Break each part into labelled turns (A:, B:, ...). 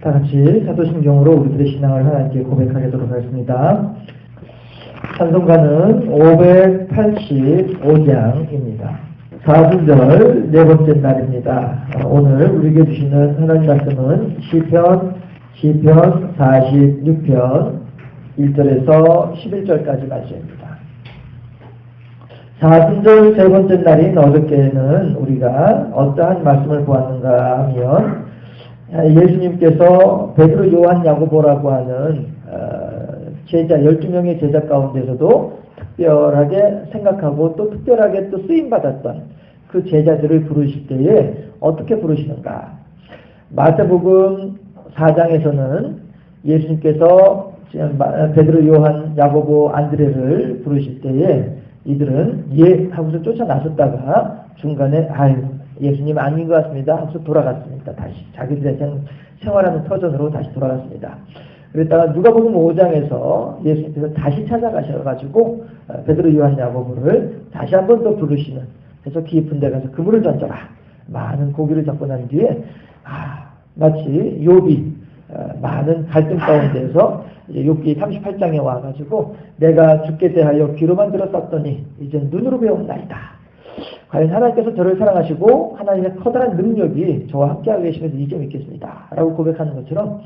A: 다 같이 사도신경으로 우리들의 신앙을 하나님께 고백하도록 하겠습니다. 찬송가는 585장입니다. 사순절 네 번째 날입니다. 오늘 우리에게 주시는 하나님 말씀은 시편 46편 1절에서 11절까지 말씀입니다. 사순절 세 번째 날인 어저께는 우리가 어떠한 말씀을 보았는가 하면 예수님께서 베드로, 요한, 야고보라고 하는 제자 12명의 제자 가운데서도 특별하게 생각하고 또 특별하게 또 쓰임받았던 그 제자들을 부르실 때에 어떻게 부르시는가. 마태복음 4장에서는 예수님께서 베드로, 요한, 야고보, 안드레를 부르실 때에 이들은 예 하고서 쫓아나섰다가 중간에 예수님 아닌 것 같습니다 하고서 돌아갔습니다. 다시 자기들의 생활하는 터전으로 다시 돌아갔습니다. 그랬다가 누가복음 5장에서 예수님께서 다시 찾아가셔가지고 베드로, 요한, 야고보를 다시 한 번 더 부르시는, 그래서 깊은 데 가서 그물을 던져라. 많은 고기를 잡고 난 뒤에 마치 욥이 많은 갈등 가운데에서 욥기 38장에 와가지고 내가 죽게 대하여 귀로만 들었었더니 이제 눈으로 배웠나이다. 과연 하나님께서 저를 사랑하시고 하나님의 커다란 능력이 저와 함께하고 계시면서 이제 믿겠습니다 라고 고백하는 것처럼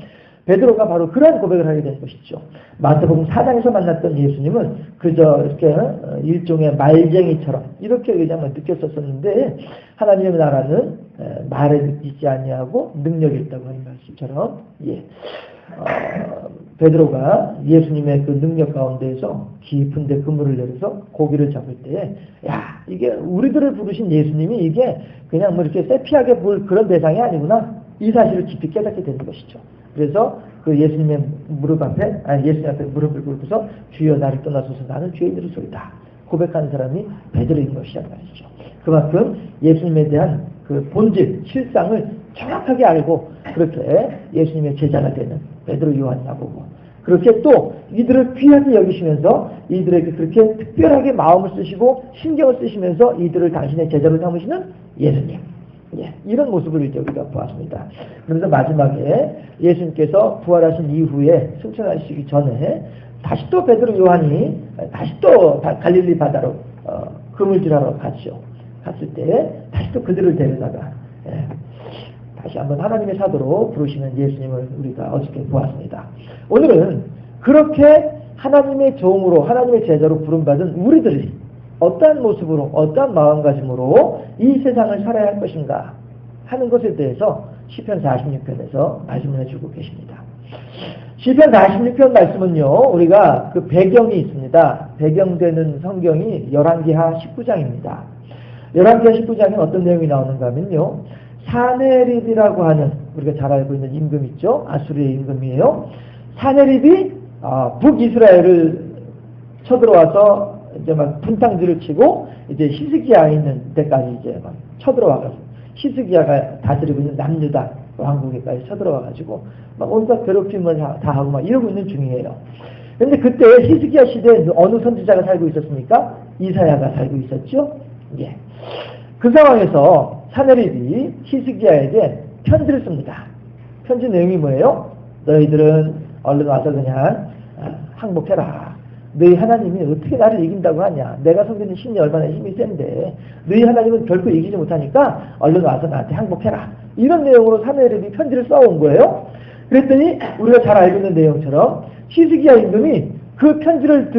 A: 베드로가 바로 그러한 고백을 하게 된 것이죠. 마태복음 4장에서 만났던 예수님은 그저 이렇게 일종의 말쟁이처럼 이렇게 그냥 느꼈었었는데 하나님의 나라는 말에 있지 아니하고 능력이 있다고 하는 말씀처럼 베드로가 예수님의 그 능력 가운데에서 깊은 데 그물을 내려서 고기를 잡을 때에 이게 우리들을 부르신 예수님이 이게 그냥 뭐 이렇게 세피하게 볼 그런 대상이 아니구나, 이 사실을 깊이 깨닫게 되는 것이죠. 그래서 그 예수님 앞에 무릎을 꿇고서 주여 나를 떠나소서 나는 죄인으로 소리다 고백하는 사람이 베드로인 것이란 말이죠. 그만큼 예수님에 대한 그 본질, 실상을 정확하게 알고 그렇게 예수님의 제자가 되는 베드로, 요한, 야고보, 그렇게 또 이들을 귀하게 여기시면서 이들에게 그렇게 특별하게 마음을 쓰시고 신경을 쓰시면서 이들을 당신의 제자로 삼으시는 예수님, 이런 모습을 이제 우리가 보았습니다. 그래서 마지막에 예수님께서 부활하신 이후에 승천하시기 전에 다시 또 베드로, 요한이 다시 또 갈릴리 바다로 그물질하러 갔죠. 갔을 때 다시 또 그들을 데려다가 다시 한번 하나님의 사도로 부르시는 예수님을 우리가 어저께 보았습니다. 오늘은 그렇게 하나님의 종으로 하나님의 제자로 부름받은 우리들이 어떠한 모습으로 어떠한 마음가짐으로 이 세상을 살아야 할 것인가 하는 것에 대해서 시편 46편에서 말씀을 해주고 계십니다. 시편 46편 말씀은요, 우리가 그 배경이 있습니다. 배경되는 성경이 열왕기하 19장입니다. 열왕기하 19장에 어떤 내용이 나오는가 하면요, 사네립이라고 하는 우리가 잘 알고 있는 임금 있죠. 아수르의 임금이에요. 사네립이 북이스라엘을 쳐들어와서 이제 막 분탕질을 치고 이제 히스기야 있는 데까지 이제 막 쳐들어와가지고 히스기야가 다스리고 있는 남유다 왕국에까지 쳐들어와가지고 막 온갖 괴롭힘을 다 하고 막 이러고 있는 중이에요. 그런데 그때 히스기야 시대에 어느 선지자가 살고 있었습니까? 이사야가 살고 있었죠. 그 상황에서 사네립이 히스기야에게 편지를 씁니다. 편지 내용이 뭐예요? 너희들은 얼른 와서 그냥 항복해라. 너희 하나님이 어떻게 나를 이긴다고 하냐. 내가 섬기는 신이 얼마나 힘이 센데 너희 하나님은 결코 이기지 못하니까 얼른 와서 나한테 항복해라. 이런 내용으로 사네립이 편지를 써온 거예요. 그랬더니 우리가 잘 알고 있는 내용처럼 히스기야 임금이 그 편지를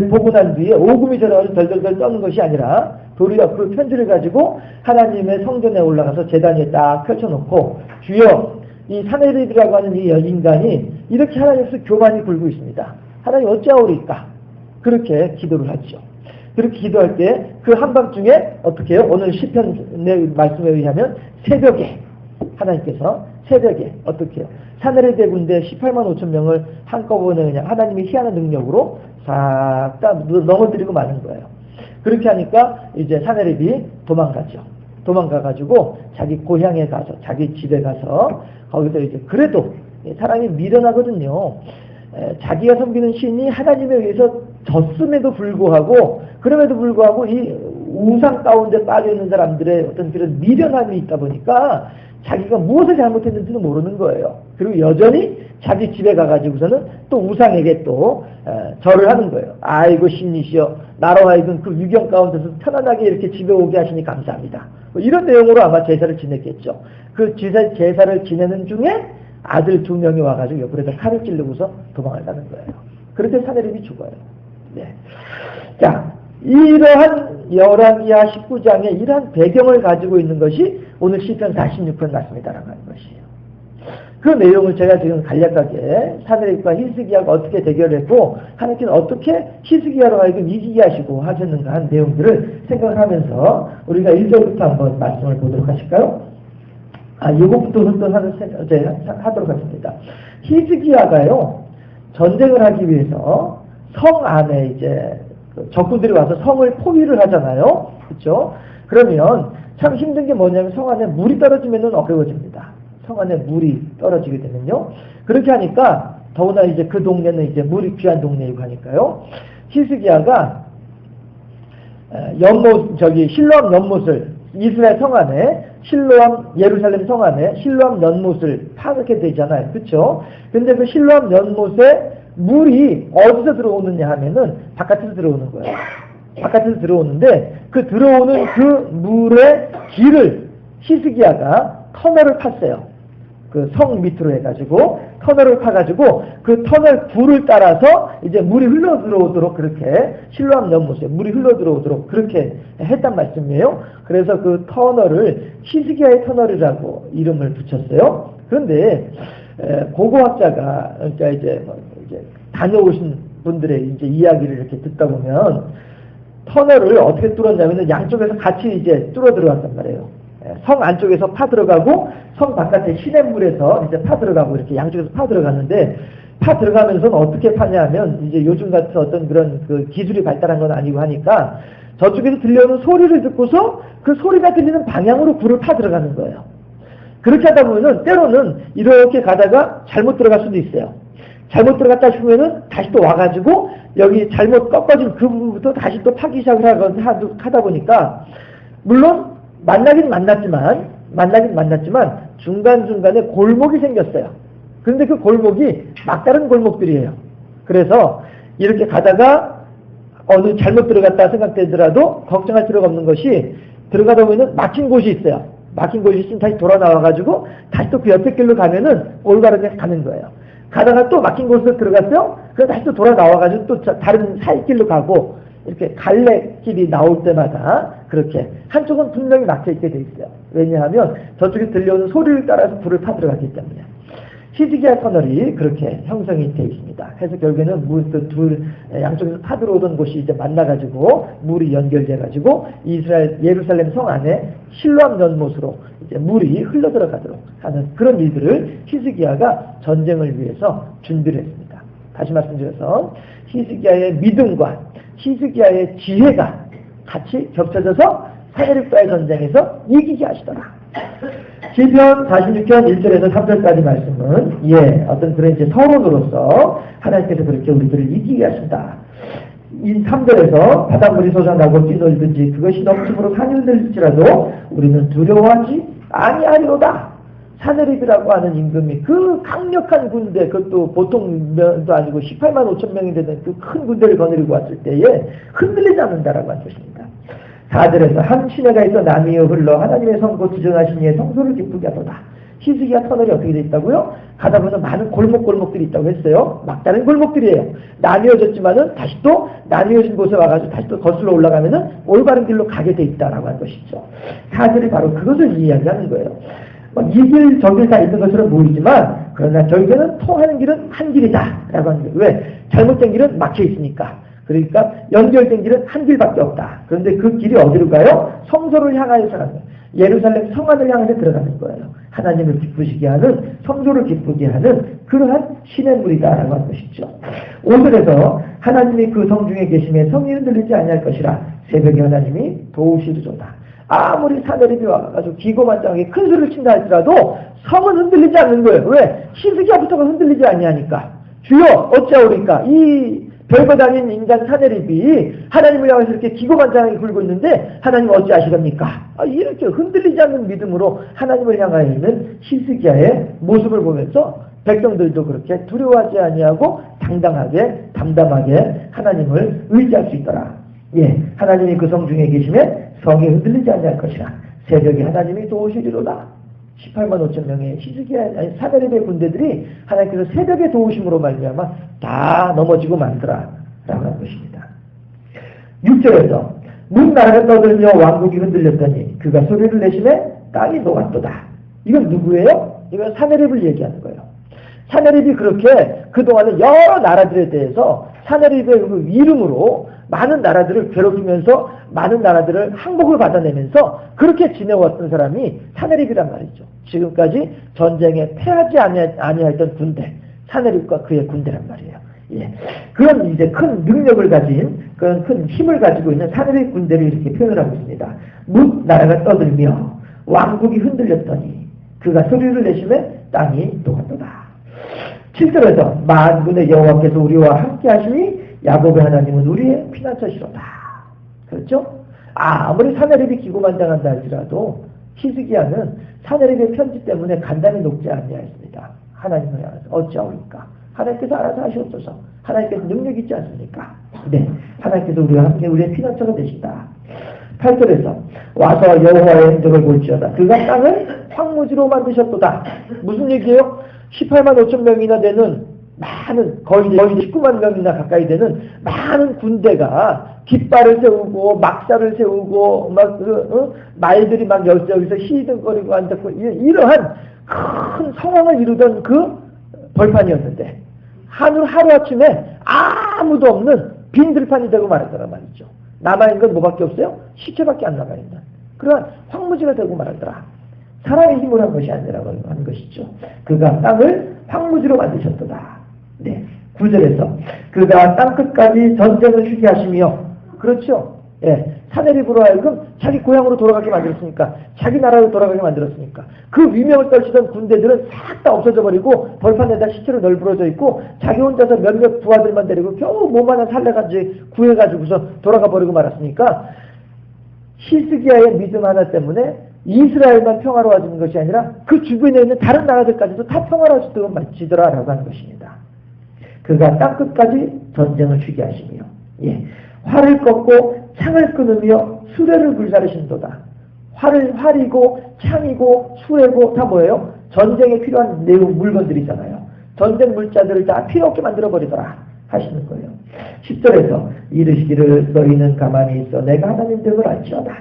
A: 보고 난 뒤에 오금이 저려가지고 덜덜덜 떠는 것이 아니라 도리어 그 편지를 가지고 하나님의 성전에 올라가서 제단 위에 딱 펼쳐놓고 주여, 이 사네립이라고 하는 이 인간이 이렇게 하나님께서 교만이 굴고 있습니다. 하나님 어찌하오리까? 그렇게 기도를 하죠. 그렇게 기도할 때 그 한밤중에 어떻게 해요? 오늘 시편 말씀에 의하면 새벽에 하나님께서 새벽에 어떻게 해요? 사네립 군대 18만 5천 명을 한꺼번에 그냥 하나님의 희한한 능력으로 싹 다 넘어뜨리고 마는 거예요. 그렇게 하니까 이제 사네립이 도망가죠. 도망가가지고 자기 고향에 가서 자기 집에 가서 거기서 이제 그래도 사람이 미련하거든요. 자기가 섬기는 신이 하나님에 의해서 졌음에도 불구하고 그럼에도 불구하고 이 우상 가운데 빠져있는 사람들의 어떤 그런 미련함이 있다 보니까 자기가 무엇을 잘못했는지는 모르는 거예요. 그리고 여전히 자기 집에 가가지고서는 또 우상에게 또 절을 하는 거예요. 아이고 신이시여, 나로 하여금 그 유경 가운데서 편안하게 이렇게 집에 오게 하시니 감사합니다. 뭐 이런 내용으로 아마 제사를 지냈겠죠. 그 제사를 지내는 중에 아들 2명이 와가지고 옆으로다 칼을 찌르고서 도망을 가는 거예요. 그런데 사내립이 죽어요. 네. 자, 이러한 열왕기하 19장의 이러한 배경을 가지고 있는 것이 오늘 시편 46편 말씀이다라고 하는 것이에요. 그 내용을 제가 지금 간략하게 사내립과 히스기야가 어떻게 대결했고 하나님께는 어떻게 히스기야로 하여금 이기게 하시고 하셨는가 하는 내용들을 생각을 하면서 우리가 1절부터 한번 말씀을 보도록 하실까요? 이것부터 하도록 하겠습니다. 히스기야가요, 전쟁을 하기 위해서 성 안에 이제 적군들이 와서 성을 포위를 하잖아요. 그렇죠? 그러면 참 힘든 게 뭐냐면 성 안에 물이 떨어지면은 어려워집니다. 성 안에 물이 떨어지게 되면요. 그렇게 하니까 더구나 이제 그 동네는 이제 물이 귀한 동네이고 하니까요. 히스기야가 실로암 연못을 이스라엘 성 안에 예루살렘 성 안에 실로암 연못을 파게 되잖아요. 그렇죠? 근데 그 실로암 연못에 물이 어디서 들어오느냐 하면은 바깥에서 들어오는 거예요. 바깥에서 들어오는데 그 들어오는 그 물의 길을 히스기야가 터널을 팠어요. 그 성 밑으로 해가지고 터널을 파가지고 그 터널 불을 따라서 이제 물이 흘러 들어오도록 그렇게 실로암 연못에 물이 흘러 들어오도록 그렇게 했단 말씀이에요. 그래서 그 터널을 히스기야의 터널이라고 이름을 붙였어요. 그런데 고고학자가 그러니까 이제 다녀오신 분들의 이제 이야기를 이렇게 듣다 보면 터널을 어떻게 뚫었냐면은 양쪽에서 같이 이제 뚫어 들어갔단 말이에요. 성 안쪽에서 파 들어가고 성 바깥에 시냇물에서 이제 파 들어가고 이렇게 양쪽에서 파 들어갔는데 파 들어가면서는 어떻게 파냐면 이제 요즘 같은 어떤 그런 그 기술이 발달한 건 아니고 하니까 저쪽에서 들려오는 소리를 듣고서 그 소리가 들리는 방향으로 불을 파 들어가는 거예요. 그렇게 하다 보면은 때로는 이렇게 가다가 잘못 들어갈 수도 있어요. 잘못 들어갔다 싶으면은 다시 또 와가지고 여기 잘못 꺾어진 그 부분부터 다시 또 파기 시작을 하다 보니까 물론 만나긴 만났지만 중간중간에 골목이 생겼어요. 그런데 그 골목이 막다른 골목들이에요. 그래서 이렇게 가다가 어느 잘못 들어갔다 생각되더라도 걱정할 필요가 없는 것이 들어가다 보면 막힌 곳이 있어요. 막힌 곳이 있으면 다시 돌아 나와가지고 다시 또 그 옆에 길로 가면은 올바르게 가는 거예요. 가다가 또 막힌 곳으로 들어갔어요? 그럼 다시 또 돌아 나와가지고 또 다른 사이길로 가고 이렇게 갈래길이 나올 때마다 그렇게 한쪽은 분명히 막혀있게 돼 있어요. 왜냐하면 저쪽에 들려오는 소리를 따라서 불을 타들어갔기 때문에. 히스기야 터널이 그렇게 형성이 되어 있습니다. 그래서 결국에는 양쪽에서 타들어오던 곳이 이제 만나가지고 물이 연결돼가지고 예루살렘 성 안에 실로암 연못으로 이제 물이 흘러 들어가도록 하는 그런 일들을 히스기야가 전쟁을 위해서 준비를 했습니다. 다시 말씀드려서 히스기야의 믿음과 히스기야의 지혜가 같이 겹쳐져서 사내립과의 전쟁에서 이기게 하시더라. 시편 46편 1절에서 3절까지 말씀은 어떤 그런 이제 서론으로서 하나님께서 그렇게 우리들을 이기게 하신다. 이 3절에서 바닷물이 솟아나고 뛰놀든지 그것이 넘침으로 산이 흔들릴지라도 우리는 두려워하지 아니하리로다. 사내립이라고 하는 임금이 그 강력한 군대, 그것도 보통 면도 아니고 18만 5천 명이 되는 그 큰 군대를 거느리고 왔을 때에 흔들리지 않는다라고 한 것입니다. 4절에서 한 시내가 있어 남이여 흘러 하나님의 성고 지정하신 이의 성소를 기쁘게 하도다. 히스기야 터널이 어떻게 돼 있다고요? 가다 보면 많은 골목들이 있다고 했어요. 막다른 골목들이에요. 나뉘어졌지만은 다시 또 나뉘어진 곳에 와가지고 다시 또 거슬러 올라가면은 올바른 길로 가게 돼 있다라고 한 것이죠. 4절이 바로 그것을 이야기하는 거예요. 이 길, 저 길 다 있는 것처럼 보이지만 그러나 저희들은 통하는 길은 한 길이다라고 하는 거예요. 왜? 잘못된 길은 막혀 있으니까. 그러니까 연결된 길은 한 길밖에 없다. 그런데 그 길이 어디로 가요? 성소를 향하여서 가는 거예요. 예루살렘 성안을 향해서 들어가는 거예요. 하나님을 기쁘시게 하는, 성소를 기쁘게 하는 그러한 신의 물이다라고 하는 것이죠. 5절에서 하나님이 그 성 중에 계심에 성이 흔들리지 아니할 것이라 새벽에 하나님이 도우시리로다. 아무리 사내립이 와가지고 기고만장하게 큰 소리를 친다 할지라도 성은 흔들리지 않는 거예요. 왜? 히스기야부터가 흔들리지 아니하니까. 주여 어찌하오리까 이 별것 아닌 인간 사내립이 하나님을 향해서 이렇게 기고만장하게 굴고 있는데 하나님 어찌하시렵니까? 이렇게 흔들리지 않는 믿음으로 하나님을 향하여 있는 히스기야의 모습을 보면서 백성들도 그렇게 두려워하지 아니하고 당당하게 담담하게 하나님을 의지할 수 있더라. 예, 하나님이 그 성 중에 계시면 성이 흔들리지 아니할 것이라. 새벽에 하나님이 도우시리로다. 18만 5천 명의 히스기야 사내립의 군대들이 하나님께서 새벽에 도우심으로 말미암아 다 넘어지고 만더라 라고 하는 것입니다. 6절에서 문 나라가 떠들며 왕국이 흔들렸더니 그가 소리를 내심에 땅이 녹았도다. 이건 누구예요? 이건 사내립을 얘기하는 거예요. 사내립이 그렇게 그동안은 여러 나라들에 대해서 사내립의 그 이름으로 많은 나라들을 괴롭히면서 많은 나라들을 항복을 받아내면서 그렇게 지내왔던 사람이 사내립이란 말이죠. 지금까지 전쟁에 패하지 아니했던 군대, 사내립과 그의 군대란 말이에요. 예. 그런 이제 큰 능력을 가진 그런 큰 힘을 가지고 있는 사내립 군대를 이렇게 표현을 하고 있습니다. 문 나라가 떠들며 왕국이 흔들렸더니 그가 소리를 내심에 땅이 녹았도다. 7절에서 만군의 여호와께서 우리와 함께 하시니 야곱의 하나님은 우리의 피난처시로다. 그렇죠? 아무리 사내립이 기고만장한다 할지라도 히스기야는 사내립의 편지 때문에 간단히 녹지 아니하였습니다. 하나님을 향해서 어찌하오리까? 하나님께서 알아서 하시옵소서. 하나님께서 능력이 있지 않습니까? 네, 하나님께서 우리와 함께 우리의 피난처가 되신다. 8절에서 와서 여호와의 행적을 볼지어다. 그가 땅을 황무지로 만드셨도다. 무슨 얘기예요? 18만 5천 명이나 되는 많은 거의 19만 명이나 가까이 되는 많은 군대가 깃발을 세우고 막사를 세우고 막 말들이 막 여기서 시든거리고 앉았고 이러한 큰 상황을 이루던 그 벌판이었는데 하루아침에 아무도 없는 빈 들판이 되고 말았더라 말이죠. 남아있는 건 뭐밖에 없어요? 시체밖에 안 남아있는 그런 황무지가 되고 말았더라. 사람의 힘으로 한 것이 아니라고 하는 것이죠. 그가 땅을 황무지로 만드셨도다. 네, 9절에서 그가 땅끝까지 전쟁을 쉬게 하시며 그렇죠. 예, 사내립으로 하여금 자기 고향으로 돌아가게 만들었으니까 자기 나라로 돌아가게 만들었으니까 그 위명을 떨치던 군대들은 싹 다 없어져 버리고 벌판에다 시체로 널브러져 있고 자기 혼자서 몇몇 부하들만 데리고 겨우 몸 하나 살려가지고 구해가지고서 돌아가 버리고 말았으니까 히스기야의 믿음 하나 때문에 이스라엘만 평화로워지는 것이 아니라 그 주변에 있는 다른 나라들까지도 다 평화로워지더라라고 하는 것입니다. 그가 땅끝까지 전쟁을 쉬게 하시며 예, 활을 꺾고 창을 끊으며 수레를 불사르신도다. 활이고 창이고 수레고 다 뭐예요? 전쟁에 필요한 내용 물건들이잖아요. 전쟁 물자들을 다 필요 없게 만들어버리더라 하시는 거예요. 10절에서 이르시기를 너희는 가만히 있어 내가 하나님 됨을 알지어다.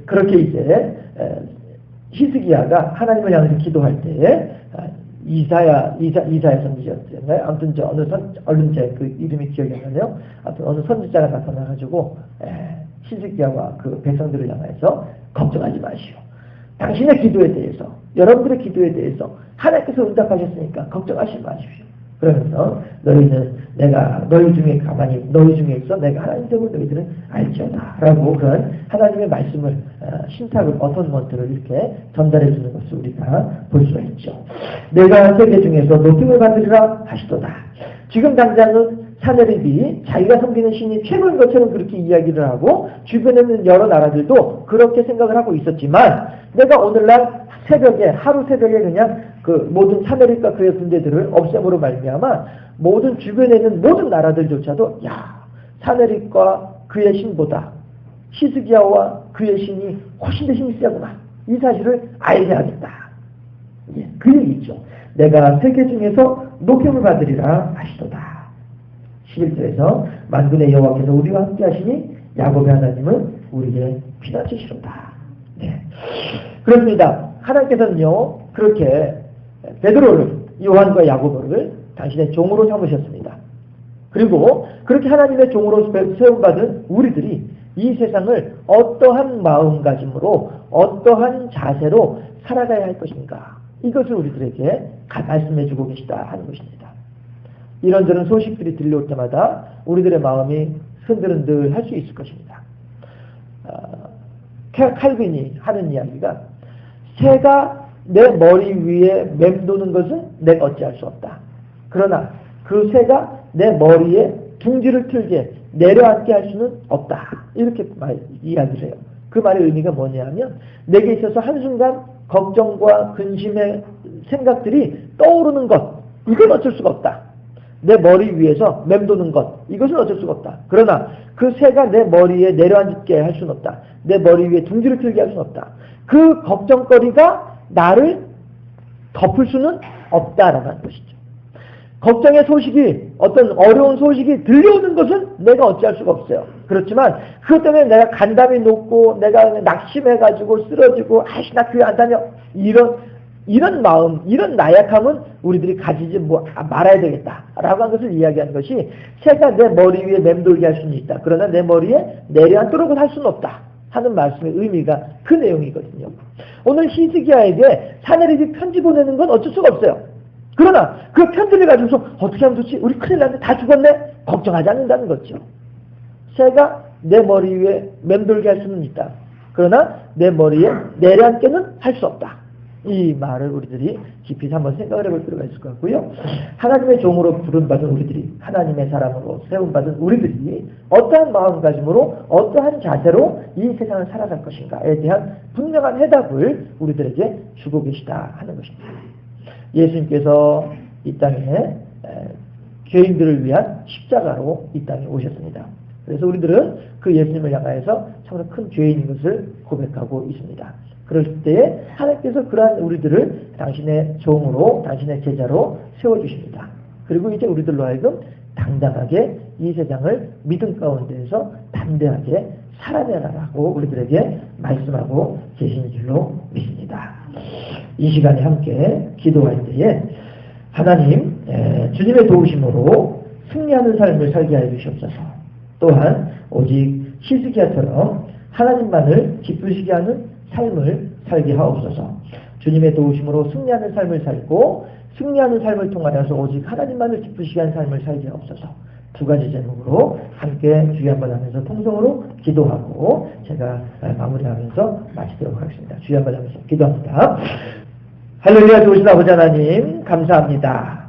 A: 그렇게 이제 히스기야가 하나님을 향해서 기도할 때에 이사야 선지자였나요? 아무튼 얼른 그 이름이 기억이 안 나네요. 아무튼 어느 선지자가 나타나가지고 히스기야와 그 백성들을 향해서 걱정하지 마시오. 당신의 기도에 대해서, 여러분들의 기도에 대해서 하나님께서 응답하셨으니까 걱정하지 마십시오. 그러면서 너희는 내가 너희 중에 있어 내가 하나님 됨을 너희들은 알지어다 라고 그런 하나님의 말씀을 신탁을 어선먼트를 이렇게 전달해 주는 것을 우리가 볼 수가 있죠. 내가 세계 중에서 높임을 받으리라 하시도다. 지금 당장은 사내립이 자기가 섬기는 신이 최고인 것처럼 그렇게 이야기를 하고 주변에 있는 여러 나라들도 그렇게 생각을 하고 있었지만 내가 오늘날 하루 새벽에 그냥 그 모든 사내립과 그의 군대들을 없앰으로 말미암아 모든 주변에 있는 모든 나라들조차도 사내립과 그의 신보다 히스기야와 그의 신이 훨씬 더 힘이 세구나. 이 사실을 알게 하겠다. 예, 그 얘기죠. 내가 세계 중에서 높임을 받으리라 하시도다. 11절에서 만군의 여호와께서 우리와 함께 하시니 야곱의 하나님은 우리의 피난처시로다. 네. 그렇습니다. 하나님께서는요 그렇게 베드로를 요한과 야고보를 당신의 종으로 삼으셨습니다. 그리고 그렇게 하나님의 종으로 세움받은 우리들이 이 세상을 어떠한 마음가짐으로 어떠한 자세로 살아가야 할 것인가 이것을 우리들에게 말씀해주고 계시다 하는 것입니다. 이런저런 소식들이 들려올 때마다 우리들의 마음이 흔들흔들 할 수 있을 것입니다. 칼빈이 하는 이야기가 새가 내 머리 위에 맴도는 것은 내가 어찌할 수 없다. 그러나 그 새가 내 머리에 둥지를 틀게 내려앉게 할 수는 없다. 이렇게 이야기를 해요. 그 말의 의미가 뭐냐면 내게 있어서 한순간 걱정과 근심의 생각들이 떠오르는 것, 이건 어쩔 수가 없다. 내 머리 위에서 맴도는 것, 이것은 어쩔 수가 없다. 그러나 그 새가 내 머리에 내려앉게 할 수는 없다. 내 머리 위에 둥지를 틀게 할 수는 없다. 그 걱정거리가 나를 덮을 수는 없다라는 것이죠. 걱정의 소식이, 어떤 어려운 소식이 들려오는 것은 내가 어찌할 수가 없어요. 그렇지만 그것 때문에 내가 간담이 높고 내가 낙심해가지고 쓰러지고 아이씨 나 교회 안 다녀, 이런 마음, 이런 나약함은 우리들이 가지지 말아야 되겠다라고 한 것을 이야기하는 것이, 새가 내 머리 위에 맴돌게 할 수는 있다. 그러나 내 머리에 내려앉도록 할 수는 없다 하는 말씀의 의미가 그 내용이거든요. 오늘 히스기야에게 사내립이 편지 보내는 건 어쩔 수가 없어요. 그러나 그 편지를 가지고서 어떻게 하면 좋지? 우리 큰일 났네. 다 죽었네? 걱정하지 않는다는 거죠. 새가 내 머리 위에 맴돌게 할 수는 있다. 그러나 내 머리에 내려앉게는 할 수 없다. 이 말을 우리들이 깊이 한번 생각을 해볼 필요가 있을 것 같고요. 하나님의 종으로 부름받은 우리들이, 하나님의 사람으로 세움받은 우리들이 어떠한 마음가짐으로, 어떠한 자세로 이 세상을 살아갈 것인가에 대한 분명한 해답을 우리들에게 주고 계시다 하는 것입니다. 예수님께서 이 땅에 죄인들을 위한 십자가로 이 땅에 오셨습니다. 그래서 우리들은 그 예수님을 향하여서 참으로 큰 죄인인 것을 고백하고 있습니다. 그럴 때에 하나님께서 그러한 우리들을 당신의 종으로, 당신의 제자로 세워주십니다. 그리고 이제 우리들로 하여금 당당하게 이 세상을 믿음 가운데에서 담대하게 살아내라라고 우리들에게 말씀하고 계신 줄로 믿습니다. 이 시간에 함께 기도할 때에 하나님, 주님의 도우심으로 승리하는 삶을 살게 하여 주시옵소서. 또한 오직 히스기야처럼 하나님만을 기쁘시게 하는 삶을 살게 하옵소서. 주님의 도우심으로 승리하는 삶을 살고, 승리하는 삶을 통하여서 오직 하나님만을 기쁘시게 하는 삶을 살게 하옵소서. 두 가지 제목으로 함께 주여 한번 하면서 통성으로 기도하고 제가 마무리하면서 마치도록 하겠습니다. 주여 한번 하면서 기도합니다. 할렐루야. 좋으신 아버지 하나님 감사합니다.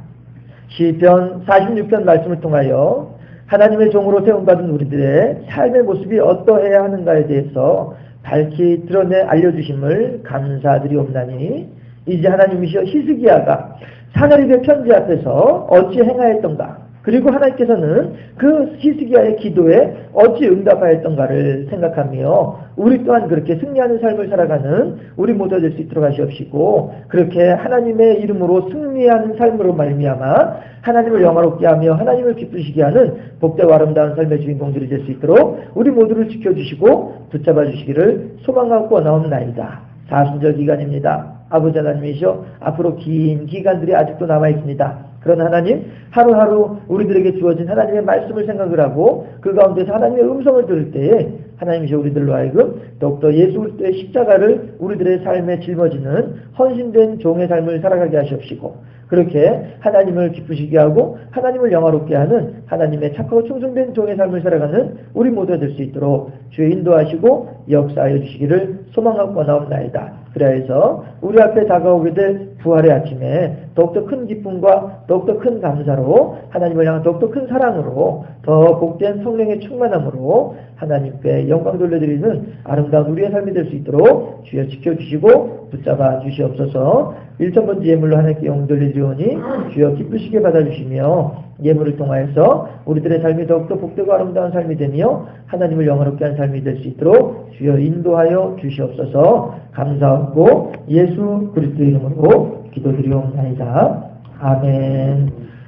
A: 시편 46편 말씀을 통하여 하나님의 종으로 세움받은 우리들의 삶의 모습이 어떠해야 하는가에 대해서 밝히 드러내 알려주심을 감사드리옵나니, 이제 하나님이시여 히스기야가 사내립의 편지 앞에서 어찌 행하였던가, 그리고 하나님께서는 그 히스기야의 기도에 어찌 응답하였던가를 생각하며 우리 또한 그렇게 승리하는 삶을 살아가는 우리 모두가 될 수 있도록 하시옵시고, 그렇게 하나님의 이름으로 승리하는 삶으로 말미암아 하나님을 영화롭게 하며 하나님을 기쁘시게 하는 복되고 아름다운 삶의 주인공들이 될 수 있도록 우리 모두를 지켜주시고 붙잡아 주시기를 소망하고 원하옵나이다. 사순절 기간입니다. 아버지 하나님이시여, 앞으로 긴 기간들이 아직도 남아있습니다. 그런 하나님, 하루하루 우리들에게 주어진 하나님의 말씀을 생각을 하고 그 가운데서 하나님의 음성을 들을 때에 하나님이시여, 우리들로 하여금 더욱더 예수 그리스도의 십자가를 우리들의 삶에 짊어지는 헌신된 종의 삶을 살아가게 하시옵시고, 그렇게 하나님을 기쁘시게 하고 하나님을 영화롭게 하는 하나님의 착하고 충성된 종의 삶을 살아가는 우리 모두가 될 수 있도록 주의 인도하시고 역사하여 주시기를 소망하고 원하옵나이다. 그래서 우리 앞에 다가오게 될 부활의 아침에 더욱더 큰 기쁨과 더욱더 큰 감사로, 하나님을 향한 더욱더 큰 사랑으로, 더 복된 성령의 충만함으로 하나님께 영광 돌려드리는 아름다운 우리의 삶이 될 수 있도록 주여 지켜주시고 붙잡아 주시옵소서. 1,000번째 예물로 하나님께 영광 돌려드리오니 주여 기쁘시게 받아주시며 예물을 통하여서 우리들의 삶이 더욱더 복되고 아름다운 삶이 되며 하나님을 영화롭게 하는 삶이 될 수 있도록 주여 인도하여 주시옵소서. 감사하고 예수 그리스도 이름으로 기도드리옵나이다. 아멘.